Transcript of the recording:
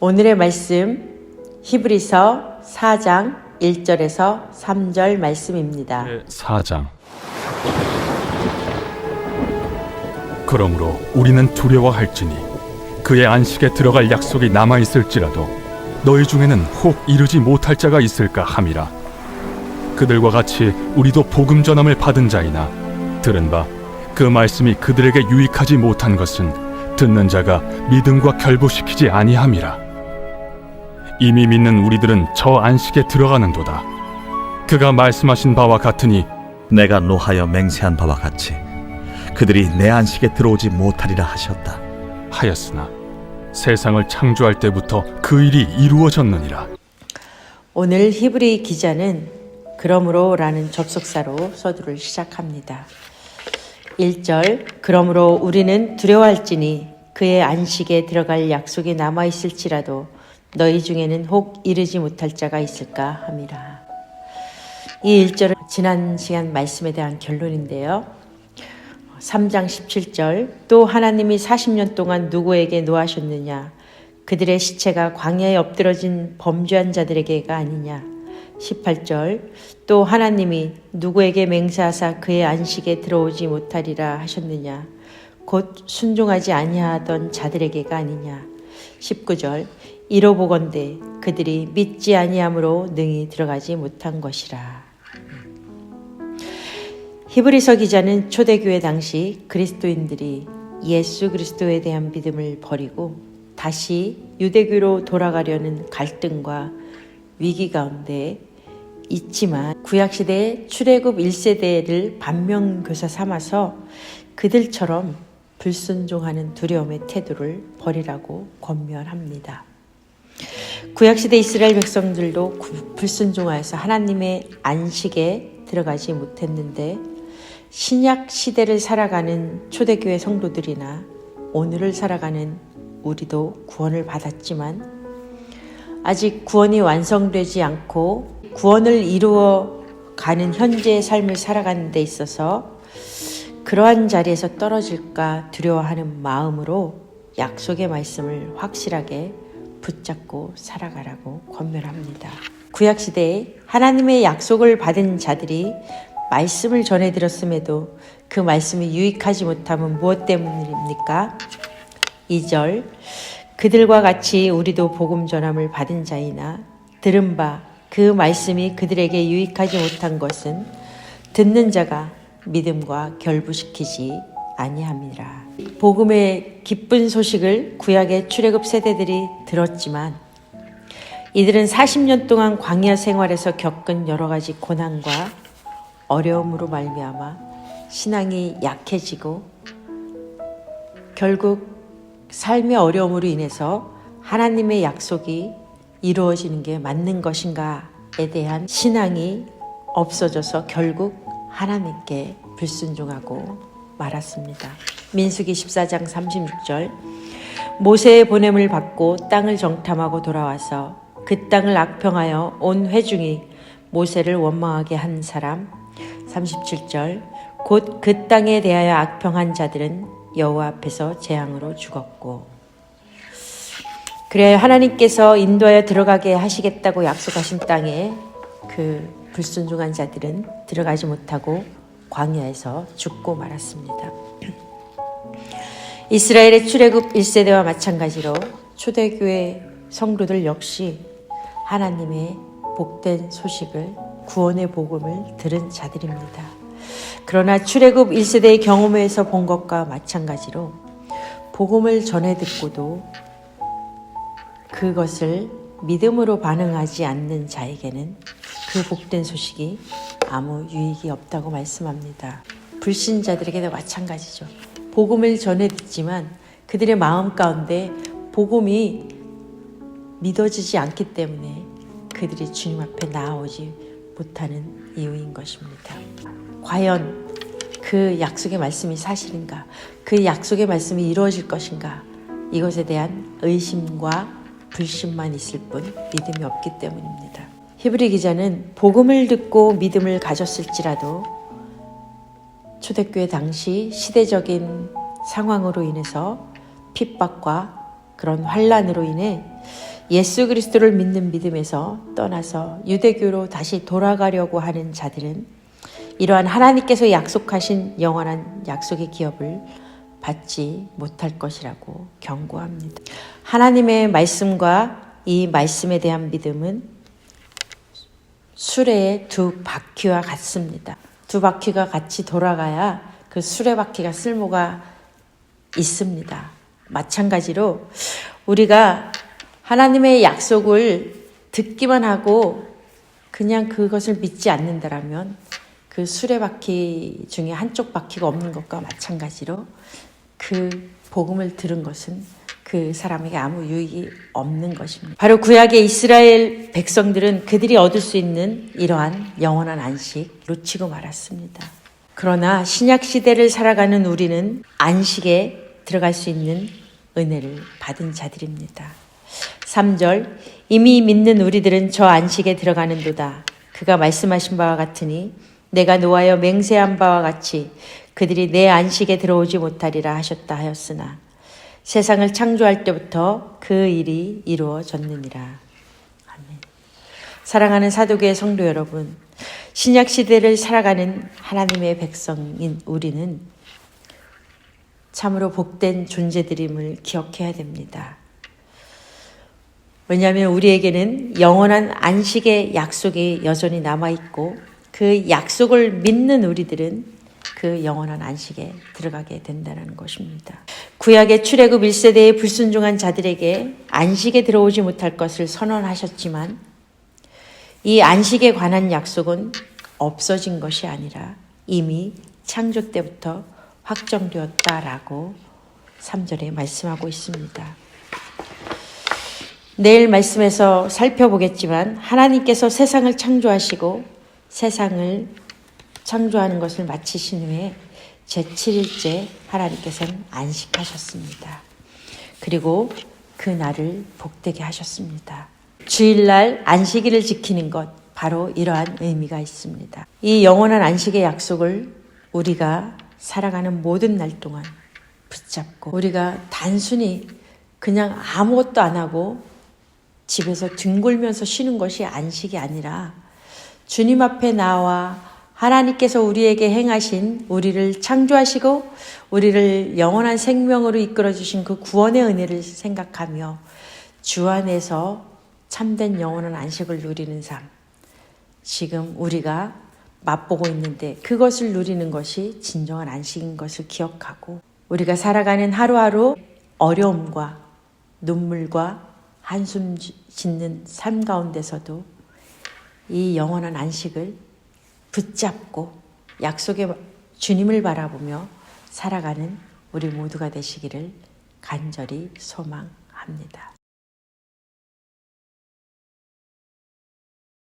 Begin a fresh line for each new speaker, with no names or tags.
오늘의 말씀 히브리서 4장 1절에서 3절 말씀입니다.
4장. 그러므로 우리는 두려워할지니 그의 안식에 들어갈 약속이 남아있을지라도 너희 중에는 혹 이르지 못할 자가 있을까 함이라. 그들과 같이 우리도 복음 전함을 받은 자이나 들은 바 그 말씀이 그들에게 유익하지 못한 것은 듣는 자가 믿음과 결부시키지 아니함이라. 이미 믿는 우리들은 저 안식에 들어가는도다. 그가 말씀하신 바와 같으니
내가 노하여 맹세한 바와 같이 그들이 내 안식에 들어오지 못하리라 하셨다
하였으나 세상을 창조할 때부터 그 일이 이루어졌느니라.
오늘 히브리 기자는 그러므로 라는 접속사로 서두를 시작합니다. 1절 그러므로 우리는 두려워할지니 그의 안식에 들어갈 약속이 남아있을지라도 너희 중에는 혹 이르지 못할 자가 있을까 함이라. 이 1절은 지난 시간 말씀에 대한 결론인데요. 3장 17절 또 하나님이 40년 동안 누구에게 노하셨느냐 그들의 시체가 광야에 엎드러진 범죄한 자들에게가 아니냐. 18절 또 하나님이 누구에게 맹세하사 그의 안식에 들어오지 못하리라 하셨느냐 곧 순종하지 아니하던 자들에게가 아니냐. 19절 이로보건대 그들이 믿지 아니함으로 능히 들어가지 못한 것이라. 히브리서 기자는 초대교회 당시 그리스도인들이 예수 그리스도에 대한 믿음을 버리고 다시 유대교로 돌아가려는 갈등과 위기 가운데 있지만 구약시대의 출애굽 1세대를 반면교사 삼아서 그들처럼 불순종하는 두려움의 태도를 버리라고 권면합니다. 구약시대 이스라엘 백성들도 불순종하여서 하나님의 안식에 들어가지 못했는데 신약 시대를 살아가는 초대교회 성도들이나 오늘을 살아가는 우리도 구원을 받았지만 아직 구원이 완성되지 않고 구원을 이루어가는 현재의 삶을 살아가는 데 있어서 그러한 자리에서 떨어질까 두려워하는 마음으로 약속의 말씀을 확실하게 붙잡고 살아가라고 권면합니다. 구약시대에 하나님의 약속을 받은 자들이 말씀을 전해들었음에도 그 말씀이 유익하지 못함은 무엇 때문입니까? 2절 그들과 같이 우리도 복음 전함을 받은 자이나 들은 바 그 말씀이 그들에게 유익하지 못한 것은 듣는 자가 믿음과 결부시키지 아니함이라. 복음의 기쁜 소식을 구약의 출애굽 세대들이 들었지만 이들은 40년 동안 광야 생활에서 겪은 여러 가지 고난과 어려움으로 말미암아 신앙이 약해지고 결국 삶의 어려움으로 인해서 하나님의 약속이 이루어지는 게 맞는 것인가에 대한 신앙이 없어져서 결국 하나님께 불순종하고 말았습니다. 민수기 14장 36절 모세의 보냄을 받고 땅을 정탐하고 돌아와서 그 땅을 악평하여 온 회중이 모세를 원망하게 한 사람. 37절 곧 그 땅에 대하여 악평한 자들은 여호와 앞에서 재앙으로 죽었고. 그래야 하나님께서 인도하여 들어가게 하시겠다고 약속하신 땅에 그 불순종한 자들은 들어가지 못하고 광야에서 죽고 말았습니다. 이스라엘의 출애굽 1세대와 마찬가지로 초대교회 성도들 역시 하나님의 복된 소식을 구원의 복음을 들은 자들입니다. 그러나 출애굽 1세대의 경험에서 본 것과 마찬가지로 복음을 전해 듣고도 그것을 믿음으로 반응하지 않는 자에게는 그 복된 소식이 아무 유익이 없다고 말씀합니다. 불신자들에게도 마찬가지죠. 복음을 전해 듣지만 그들의 마음 가운데 복음이 믿어지지 않기 때문에 그들이 주님 앞에 나아오지 못하는 이유인 것입니다. 과연 그 약속의 말씀이 사실인가? 그 약속의 말씀이 이루어질 것인가? 이것에 대한 의심과 불신만 있을 뿐 믿음이 없기 때문입니다. 히브리 기자는 복음을 듣고 믿음을 가졌을지라도 초대교회 당시 시대적인 상황으로 인해서 핍박과 그런 환란으로 인해 예수 그리스도를 믿는 믿음에서 떠나서 유대교로 다시 돌아가려고 하는 자들은 이러한 하나님께서 약속하신 영원한 약속의 기업을 받지 못할 것이라고 경고합니다. 하나님의 말씀과 이 말씀에 대한 믿음은 수레의 두 바퀴와 같습니다. 두 바퀴가 같이 돌아가야 그 수레바퀴가 쓸모가 있습니다. 마찬가지로 우리가 하나님의 약속을 듣기만 하고 그냥 그것을 믿지 않는다라면 그 수레바퀴 중에 한쪽 바퀴가 없는 것과 마찬가지로 그 복음을 들은 것은 그 사람에게 아무 유익이 없는 것입니다. 바로 구약의 이스라엘 백성들은 그들이 얻을 수 있는 이러한 영원한 안식 놓치고 말았습니다. 그러나 신약 시대를 살아가는 우리는 안식에 들어갈 수 있는 은혜를 받은 자들입니다. 3절 이미 믿는 우리들은 저 안식에 들어가는도다. 그가 말씀하신 바와 같으니 내가 노하여 맹세한 바와 같이 그들이 내 안식에 들어오지 못하리라 하셨다 하였으나 세상을 창조할 때부터 그 일이 이루어졌느니라. 아멘. 사랑하는 사도교회 성도 여러분, 신약 시대를 살아가는 하나님의 백성인 우리는 참으로 복된 존재들임을 기억해야 됩니다. 왜냐하면 우리에게는 영원한 안식의 약속이 여전히 남아있고 그 약속을 믿는 우리들은 그 영원한 안식에 들어가게 된다는 것입니다. 구약의 출애굽 1세대의 불순종한 자들에게 안식에 들어오지 못할 것을 선언하셨지만 이 안식에 관한 약속은 없어진 것이 아니라 이미 창조 때부터 확정되었다라고 3절에 말씀하고 있습니다. 내일 말씀에서 살펴보겠지만 하나님께서 세상을 창조하시고 세상을 창조하는 것을 마치신 후에 제7일째 하나님께서는 안식하셨습니다. 그리고 그 날을 복되게 하셨습니다. 주일날 안식일을 지키는 것, 바로 이러한 의미가 있습니다. 이 영원한 안식의 약속을 우리가 살아가는 모든 날 동안 붙잡고 우리가 단순히 그냥 아무것도 안 하고 집에서 뒹굴면서 쉬는 것이 안식이 아니라 주님 앞에 나와 하나님께서 우리에게 행하신 우리를 창조하시고 우리를 영원한 생명으로 이끌어 주신 그 구원의 은혜를 생각하며 주 안에서 참된 영원한 안식을 누리는 삶, 지금 우리가 맛보고 있는데 그것을 누리는 것이 진정한 안식인 것을 기억하고 우리가 살아가는 하루하루 어려움과 눈물과 한숨 짓는 삶 가운데서도 이 영원한 안식을 붙잡고 약속의 주님을 바라보며 살아가는 우리 모두가 되시기를 간절히 소망합니다.